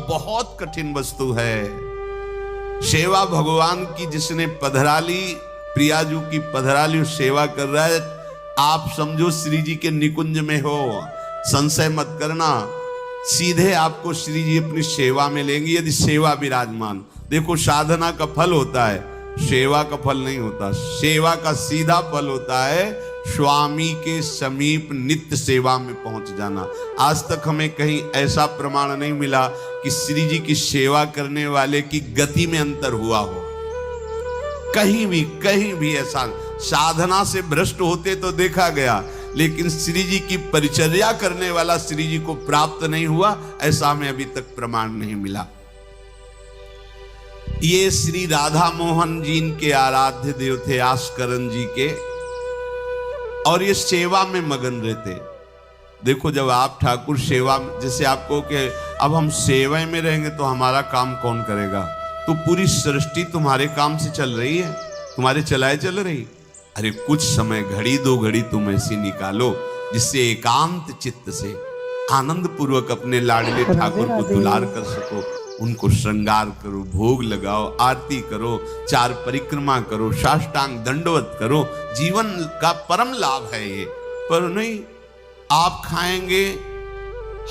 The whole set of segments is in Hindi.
बहुत कठिन वस्तु है। सेवा भगवान की जिसने पधराली, प्रियाजू की पधराली सेवा कर रहा है, आप समझो श्री जी के निकुंज में हो, संशय मत करना, सीधे आपको श्री जी अपनी सेवा में लेंगे यदि सेवा विराजमान। देखो साधना का फल होता है, सेवा का फल नहीं होता। सेवा का सीधा फल होता है स्वामी के समीप नित्य सेवा में पहुंच जाना। आज तक हमें कहीं ऐसा प्रमाण नहीं मिला कि श्री जी की सेवा करने वाले की गति में अंतर हुआ हो। कहीं भी ऐसा साधना से भ्रष्ट होते तो देखा गया, लेकिन श्री जी की परिचर्या करने वाला श्री जी को प्राप्त नहीं हुआ, ऐसा हमें अभी तक प्रमाण नहीं मिला। ये श्री राधा मोहन जी इनके आराध्य देव थे, आस्करन जी के, और ये सेवा में मगन रहते। देखो जब आप ठाकुर सेवा, जैसे आपको कि अब हम सेवा में रहेंगे तो हमारा काम कौन करेगा, तो पूरी सृष्टि तुम्हारे काम से चल रही है, तुम्हारे चलाए चल रही। अरे कुछ समय, घड़ी दो घड़ी तुम ऐसी निकालो जिससे एकांत चित्त से आनंद पूर्वक अपने लाडले ठाकुर को दुलार कर सको, उनको श्रृंगार करो, भोग लगाओ, आरती करो, चार परिक्रमा करो, साष्टांग दंडवत करो। जीवन का परम लाभ है ये। पर नहीं, आप खाएंगे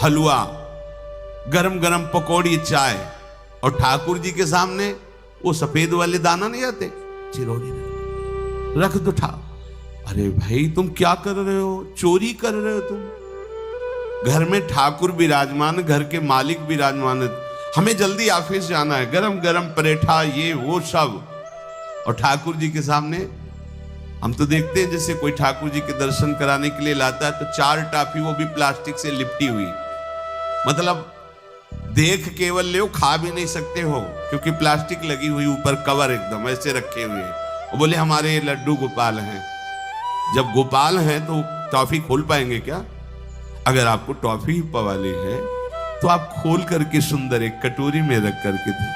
हलवा, गरम गरम पकौड़ी, चाय, और ठाकुर जी के सामने वो सफेद वाले दाना नहीं आते, चिरौरी रख दो अरे भाई तुम क्या कर रहे हो, चोरी कर रहे हो तुम। घर में ठाकुर विराजमान, घर के मालिक विराजमान, हमें जल्दी ऑफिस जाना है, गरम गरम परेठा ये वो सब, और ठाकुर जी के सामने हम तो देखते हैं जैसे कोई ठाकुर जी के दर्शन कराने के लिए लाता है तो 4 टाफी, वो भी प्लास्टिक से लिपटी हुई, मतलब देख केवल ले, खा भी नहीं सकते हो क्योंकि प्लास्टिक लगी हुई, ऊपर कवर एकदम ऐसे रखे हुए हैं। वो बोले हमारे लड्डू गोपाल हैं। जब गोपाल हैं तो टॉफी खोल पाएंगे क्या? अगर आपको टॉफी पवाली है तो आप खोल करके सुंदर एक कटोरी में रख करके थे,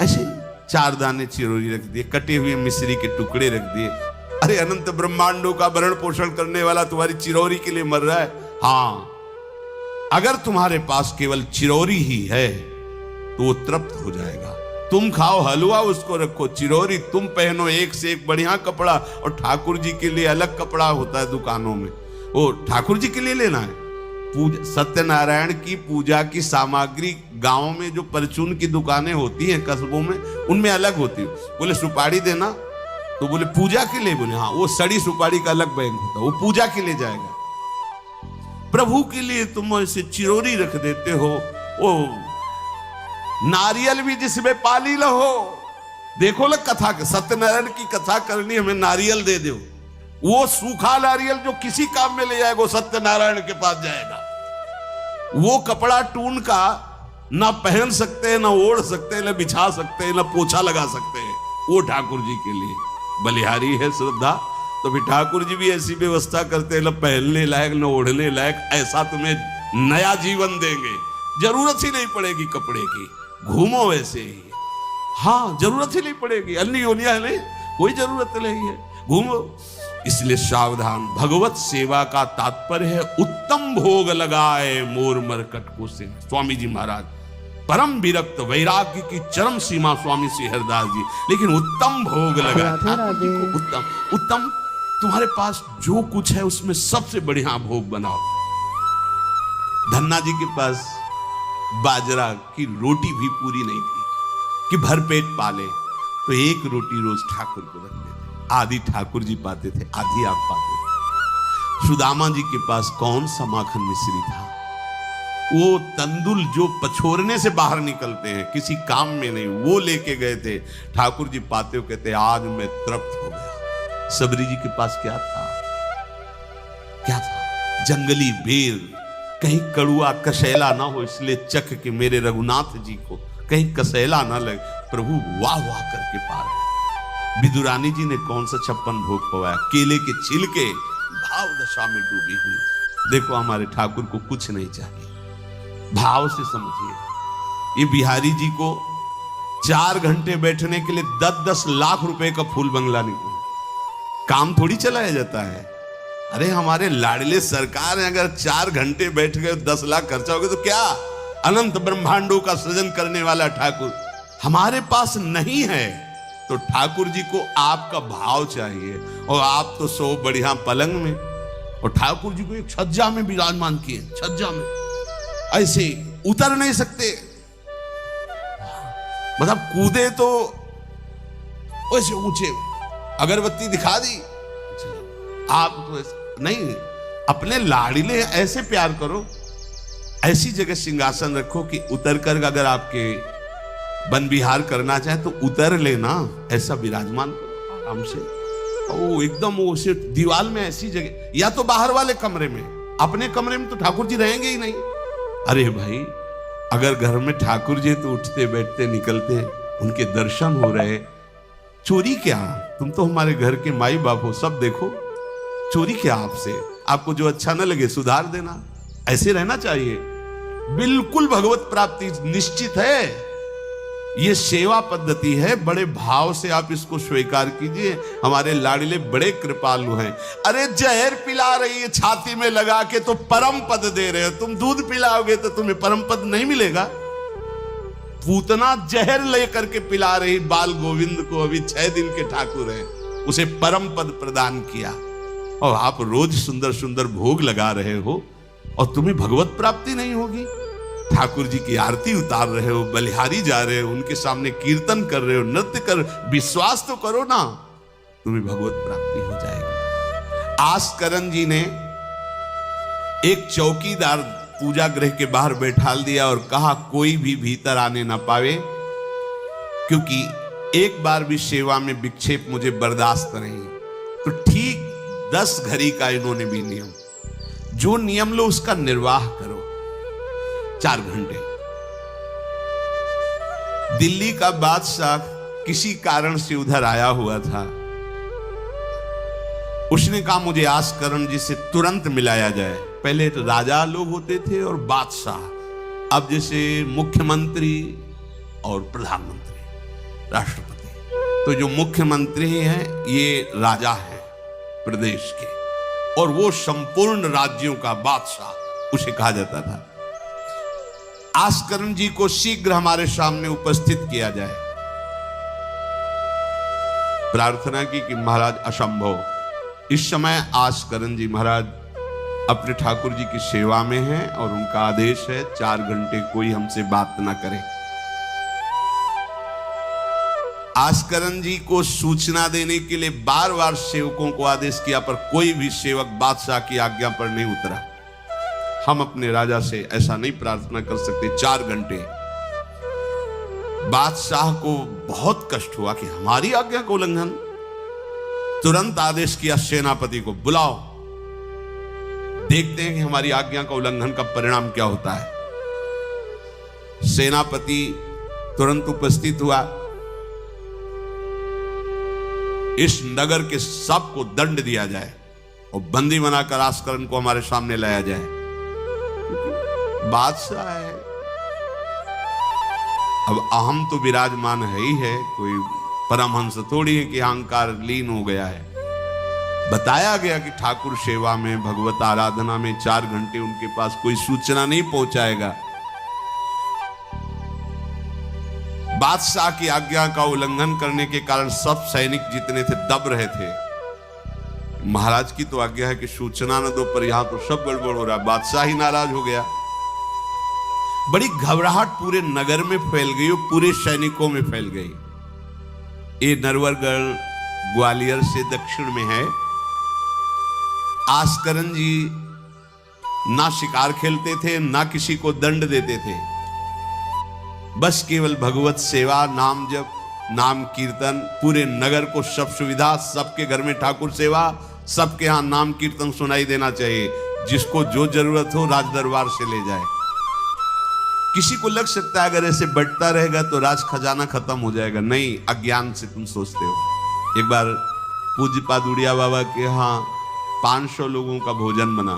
ऐसे 4 दाने चिरौरी रख दिए, कटे हुए मिश्री के टुकड़े रख दिए। अरे अनंत ब्रह्मांडों का भरण पोषण करने वाला तुम्हारी चिरौरी के लिए मर रहा है। हाँ, अगर तुम्हारे पास केवल चिरौरी ही है तो वो तृप्त हो जाएगा। तुम खाओ हलवा, उसको रखो, चिरौरी तुम पहनो, एक से एक बढ़िया कपड़ा, और ठाकुर जी के लिए अलग कपड़ा होता है दुकानों में, वो ठाकुर जी के लिए लेना है। सत्यनारायण की पूजा की सामग्री गांव में जो परचून की दुकानें होती हैं कस्बों में, उनमें अलग होती है। बोले सुपारी देना, तो बोले पूजा के लिए, बोले हाँ, वो सड़ी सुपारी का अलग बैंक होता है, वो पूजा के लिए जाएगा। प्रभु के लिए तुम ऐसे चिरौरी रख देते हो। वो नारियल भी जिसमें पाली हो, देखो ना कथा, सत्यनारायण की कथा करनी, हमें नारियल दे दो। वो सूखा नारियल जो किसी काम में ले जाएगा वो सत्यनारायण के पास जाएगा। वो कपड़ा टून का ना पहन सकते हैं, ना ओढ़ सकते हैं, ना बिछा सकते हैं, ना पोछा लगा सकते हैं, वो ठाकुर जी के लिए बलिहारी है श्रद्धा। तो फिर ठाकुर जी भी ऐसी व्यवस्था करते हैं, ना पहनने लायक ना ओढ़ने लायक, ऐसा तुम्हें नया जीवन देंगे, जरूरत ही नहीं पड़ेगी कपड़े की, घूमो वैसे ही। हाँ, जरूरत ही नहीं पड़ेगी, अन्य योनिया नहीं, कोई जरूरत नहीं है, घूमो। इसलिए सावधान। भगवत सेवा का तात्पर्य है उत्तम भोग लगाए मोर मरकट को से। स्वामी जी महाराज परम विरक्त, वैराग्य की चरम सीमा स्वामी श्री हरदास जी, लेकिन उत्तम भोग लगाए। उत्तम तुम्हारे पास जो कुछ है उसमें सबसे बढ़िया भोग बनाओ। धन्ना जी के पास बाजरा की रोटी भी पूरी नहीं थी कि भर पेट पाले, तो एक रोटी रोज ठाकुर को रखते थे। आधी ठाकुर जी पाते थे, आधी आप पाते थे। सुदामा जी के पास कौन सा माखन मिश्री था? वो तंदुल जो पछोरने से बाहर निकलते हैं, किसी काम में नहीं, वो लेके गए थे। ठाकुर जी पाते हो कहते आज मैं तृप्त हो गया। सबरी जी के पास क्या था? क्या था? जंगली बेर, कहीं कड़ुआ कसेला ना हो इसलिए चख के मेरे रघुनाथ जी को कहीं कसेला ना लगे। प्रभु वाह वाह करके पा रहे। विदुरानी जी ने कौन सा 56 भोग पवाया? केले के छिलके भाव दशा में डूबी हुई। देखो हमारे ठाकुर को कुछ नहीं चाहिए, भाव से समझिए। ये बिहारी जी को 4 घंटे बैठने के लिए 10-10 लाख रुपए का फूल बंगला निकला, काम थोड़ी चलाया जाता है। अरे हमारे लाडले सरकार है, अगर 4 घंटे बैठ गए 10 लाख खर्चा हो गया तो क्या? अनंत ब्रह्मांडों का सृजन करने वाला ठाकुर हमारे पास नहीं है, तो ठाकुर जी को आपका भाव चाहिए। और आप तो सो बढ़िया पलंग में, और ठाकुर जी को एक छज्जा में विराजमान किए, छज्जा में ऐसे उतर नहीं सकते, मतलब कूदे तो वैसे ऊंचे, अगरबत्ती दिखा दी, आप तो नहीं, अपने लाड़िले ऐसे प्यार करो, ऐसी जगह सिंहासन रखो कि उतर कर अगर आपके वन विहार करना चाहे तो उतर लेना, ऐसा विराजमान करो आराम से। ओ एकदम वो सिर्फ दीवार में ऐसी जगह, या तो बाहर वाले कमरे में, अपने कमरे में तो ठाकुर जी रहेंगे ही नहीं। अरे भाई, अगर घर में ठाकुर जी तो उठते बैठते निकलते, उनके दर्शन हो रहे, चोरी क्या? तुम तो हमारे घर के माई बाप हो, सब देखो, चोरी क्या आपसे? आपको जो अच्छा न लगे सुधार देना, ऐसे रहना चाहिए। बिल्कुल भगवत प्राप्ति निश्चित है, ये सेवा पद्धति है, बड़े भाव से आप इसको स्वीकार कीजिए। हमारे लाडले बड़े कृपालु हैं। अरे जहर पिला रही है छाती में लगा के तो परम पद दे रहे हो, तुम दूध पिलाओगे तो तुम्हें परम पद नहीं मिलेगा। पूतना जहर लेकर के पिला रही बाल गोविंद को, अभी 6 दिन के ठाकुर हैं, उसे परम पद प्रदान किया, और आप रोज सुंदर सुंदर भोग लगा रहे हो और तुम्हें भगवत प्राप्ति नहीं होगी। ठाकुर जी की आरती उतार रहे हो, बलिहारी जा रहे हो, उनके सामने कीर्तन कर रहे हो, नृत्य कर, विश्वास तो करो ना, तुम्हें भगवत प्राप्ति हो जाएगी। आस्करन जी ने एक चौकीदार पूजा गृह के बाहर बैठाल दिया और कहा कोई भी भीतर आने ना पावे, क्योंकि एक बार भी सेवा में विक्षेप मुझे बर्दाश्त नहीं। तो ठीक 10 घड़ी का इन्होंने भी नियम, जो नियम लो उसका निर्वाह करो। 4 घंटे। दिल्ली का बादशाह किसी कारण से उधर आया हुआ था, उसने कहा मुझे आस्करण जी से तुरंत मिलाया जाए। पहले तो राजा लोग होते थे और बादशाह, अब जैसे मुख्यमंत्री और प्रधानमंत्री, राष्ट्रपति। तो जो मुख्यमंत्री हैं ये राजा है प्रदेश के, और वो संपूर्ण राज्यों का बादशाह उसे कहा जाता था। आस्करण जी को शीघ्र हमारे सामने उपस्थित किया जाए। प्रार्थना की कि महाराज असंभव, इस समय आस्करण जी महाराज अपने ठाकुर जी की सेवा में हैं और उनका आदेश है 4 घंटे कोई हमसे बात ना करे। आस्करण जी को सूचना देने के लिए बार बार सेवकों को आदेश किया, पर कोई भी सेवक बादशाह की आज्ञा पर नहीं उतरा। हम अपने राजा से ऐसा नहीं प्रार्थना कर सकते। 4 घंटे। बादशाह को बहुत कष्ट हुआ कि हमारी आज्ञा का उल्लंघन। तुरंत आदेश किया सेनापति को बुलाओ, देखते हैं कि हमारी आज्ञा का उल्लंघन का परिणाम क्या होता है। सेनापति तुरंत उपस्थित हुआ। इस नगर के सबको दंड दिया जाए और बंदी बनाकर आस्करण को हमारे सामने लाया जाए। बादशाह है, अब अहम तो विराजमान है ही है, कोई परमहंस थोड़ी है कि अहंकार लीन हो गया है। बताया गया कि ठाकुर सेवा में, भगवत आराधना में 4 घंटे उनके पास कोई सूचना नहीं पहुंचाएगा। बादशाह की आज्ञा का उल्लंघन करने के कारण सब सैनिक जितने थे दब रहे थे। महाराज की तो आज्ञा है कि सूचना न दो, पर यहां तो सब गड़बड़ हो रहा है। बादशाह ही नाराज हो गया। बड़ी घबराहट पूरे नगर में फैल गई और पूरे सैनिकों में फैल गई। ये नरवरगढ़ ग्वालियर से दक्षिण में है। आस्करण जी ना शिकार खेलते थे, ना किसी को दंड देते थे, बस केवल भगवत सेवा, नाम जप, नाम कीर्तन। पूरे नगर को सब सुविधा, सबके घर में ठाकुर सेवा, सबके यहां नाम कीर्तन सुनाई देना चाहिए। जिसको जो जरूरत हो राज दरबार से ले जाए। किसी को लग सकता है अगर ऐसे बढ़ता रहेगा तो राज खजाना खत्म हो जाएगा। नहीं, अज्ञान से तुम सोचते हो। एक बार पूज्य पादुड़िया बाबा के यहाँ 500 लोगों का भोजन बना।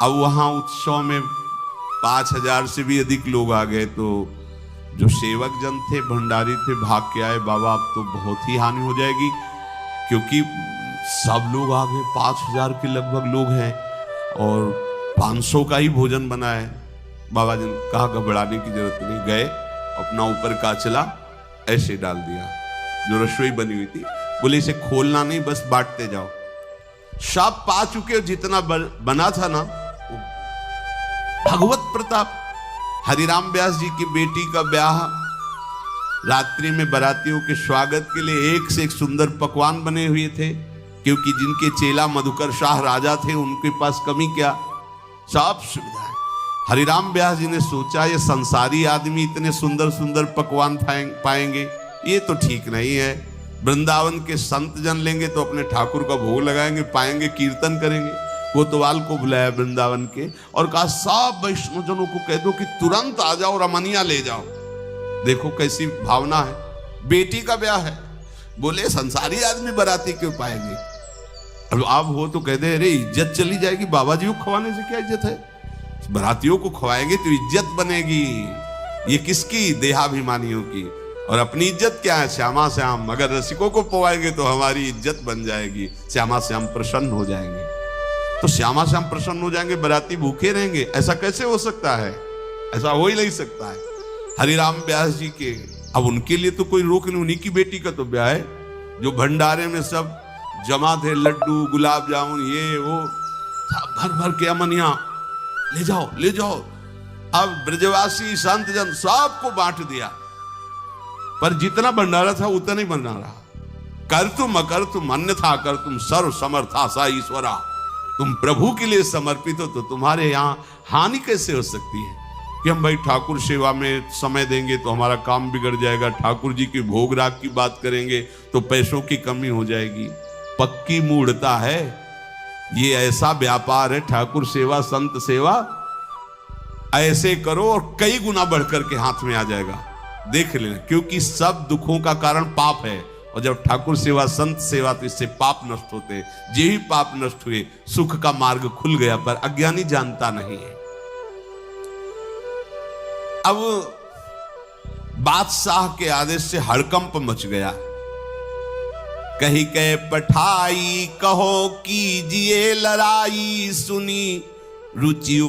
अब वहां उत्सव में 5000 से भी अधिक लोग आ गए, तो जो सेवक जन थे, भंडारी थे, भाग के आए, बाबा अब तो बहुत ही हानि हो जाएगी, क्योंकि सब लोग आ गए, 5000 के लगभग लोग हैं और 500 का ही भोजन बना है। बाबा जी ने कहा घबराने की जरूरत नहीं। गए, अपना ऊपर का चला ऐसे डाल दिया जो रसोई बनी हुई थी। बोले इसे खोलना नहीं, बस बांटते जाओ। सब पा चुके, जितना बना था ना। भगवत प्रताप। हरिराम व्यास जी की बेटी का ब्याह, रात्रि में बारातियों के स्वागत के लिए एक से एक सुंदर पकवान बने हुए थे, क्योंकि जिनके चेला मधुकर शाह राजा थे उनके पास कमी क्या, सब सुविधाएं। हरिराम व्यास जी ने सोचा ये संसारी आदमी इतने सुंदर सुंदर पकवान पाएंगे, ये तो ठीक नहीं है। वृंदावन के संत जन लेंगे तो अपने ठाकुर का भोग लगाएंगे, पाएंगे, कीर्तन करेंगे। कोतवाल को बुलाया वृंदावन के और कहा सब वैष्णव जनों को कह दो कि तुरंत आ जाओ, रमनिया ले जाओ। देखो कैसी भावना है, बेटी का ब्याह है। बोले संसारी आदमी बाराती क्यों पाएंगे। अब आप हो तो कह दे अरे इज्जत चली जाएगी, बाबा जी को खवाने से क्या इज्जत है, बारातियों को खवाएंगे तो इज्जत बनेगी। ये किसकी, देहाभिमानियों की। और अपनी इज्जत क्या है, श्यामा श्याम। अगर रसिकों को पवाएंगे तो हमारी इज्जत बन जाएगी, श्यामा श्याम प्रसन्न हो जाएंगे। तो श्यामा श्याम प्रसन्न हो जाएंगे, बाराती भूखे रहेंगे, ऐसा कैसे हो सकता है, ऐसा हो ही नहीं सकता है। हरिराम व्यास जी के, अब उनके लिए तो कोई रोक नहीं, उन्हीं की बेटी का तो ब्याह है। जो भंडारे में सब जमा थे, लड्डू गुलाब जामुन ये वो सब भर भर के अमनिया, ले जाओ ले जाओ। अब ब्रजवासी संत जन सबको बांट दिया, पर जितना भंडारा था उतना ही भंडारा। कर तुम अकर तुम अन्यथा कर तुम सर्व समर्था सा ईश्वरा। तुम प्रभु के लिए समर्पित हो तो तुम्हारे यहाँ हानि कैसे हो सकती है कि हम भाई ठाकुर सेवा में समय देंगे तो हमारा काम बिगड़ जाएगा, ठाकुर जी की भोग राग की बात करेंगे तो पैसों की कमी हो जाएगी। पक्की मूढ़ता है, ये ऐसा व्यापार है ठाकुर सेवा संत सेवा, ऐसे करो और कई गुना बढ़कर के हाथ में आ जाएगा, देख लेना। क्योंकि सब दुखों का कारण पाप है, और जब ठाकुर सेवा संत सेवा तो इससे पाप नष्ट होते हैं। जे ही पाप नष्ट हुए सुख का मार्ग खुल गया, पर अज्ञानी जानता नहीं है। अब बादशाह के आदेश से हड़कंप मच गया। कही के पठाई कहो कीजिए लड़ाई, सुनी रुचि